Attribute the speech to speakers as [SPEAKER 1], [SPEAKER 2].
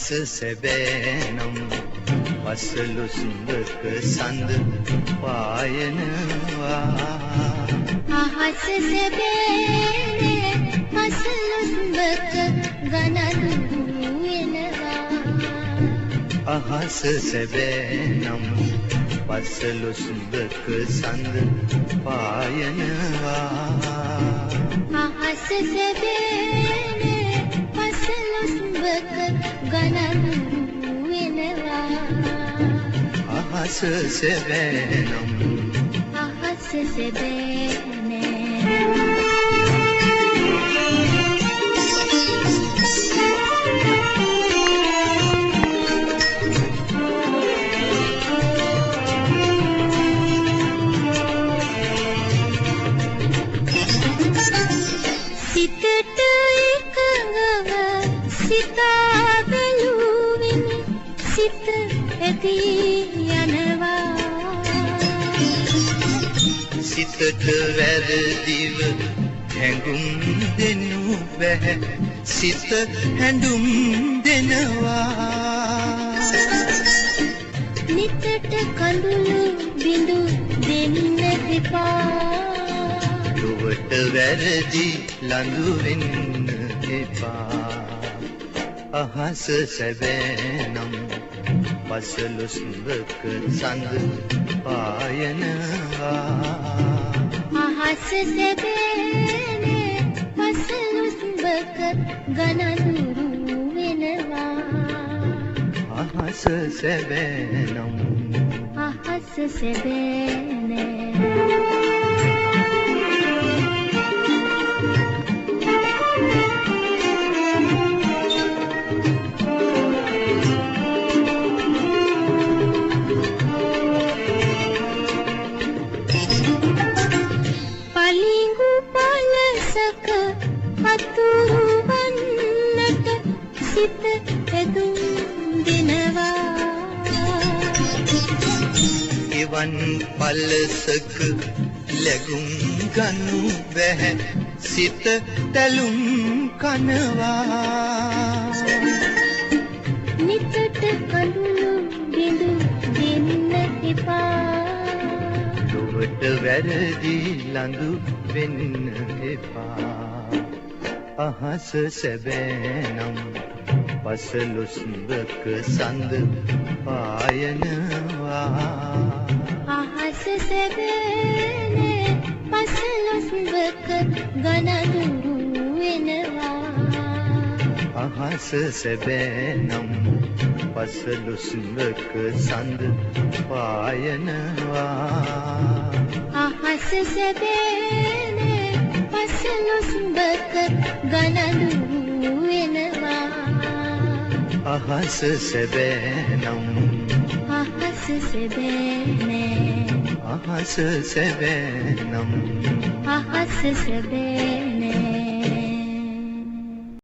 [SPEAKER 1] අහස සැබෑනම් පසළොස් සුන්දක සඳ පායනවා
[SPEAKER 2] අහස සැබෑනේ පසළොස් සුන්දක ගණඳු වෙනවා
[SPEAKER 1] අහස සැබෑනම් පසළොස් සුන්දක සඳ පායනවා
[SPEAKER 2] අහස සැබෑනේ පසළොස් සුන්දක ගණඳු වෙනවා
[SPEAKER 1] අහස සැබෑනම්
[SPEAKER 2] අහස සැබෑනේ සිතට එකඟව සිතා බැලුවෙමි සිත ඇදී යනවා
[SPEAKER 1] සිතට වැරදිව හැඟුම් දෙනු බැහැ සිත හැඳුම් දෙනවා
[SPEAKER 2] නිතට කඳුළු බිඳු දෙන්න එපා
[SPEAKER 1] ලොවට වැරදි ලඳු වෙන්න එපා අහස සැබෑනම් පසළොස් සුන්දක සඳ පායනවා
[SPEAKER 2] අහස සැබෑනේ පසළොස් සුන්දක ගණඳු වෙනවා
[SPEAKER 1] අහස සැබෑනම්
[SPEAKER 2] අහස සැබෑනේ පලිඟු පලසක අතුරු වන්නට සිත ඇදුම් දෙනවා
[SPEAKER 1] එවන් පලසක ලැබුම් ගනු බැහැ සිත තැලුම් කනවා
[SPEAKER 2] නිතට කඳුළු බිඳු දෙන්න එපා
[SPEAKER 1] ලොවට වැරදි ලඳු වෙන්න එපා අහස සැබෑනම් පසළොස් සුන්දක සඳ පායනවා
[SPEAKER 2] අහස සැබෑනේ පසළොස් සුන්දක ගණඳු වෙනවා
[SPEAKER 1] අහස සැබෑනම් පසළොස් සුන්දක සඳ පායනවා
[SPEAKER 2] අහස සැබෑනේ පසළොස් සුන්දක ගණඳු වෙනවා
[SPEAKER 1] අහස සැබෑනම්
[SPEAKER 2] අහස සැබෑනේ
[SPEAKER 1] අහස සැබෑනම්
[SPEAKER 2] අහස සැබෑනේ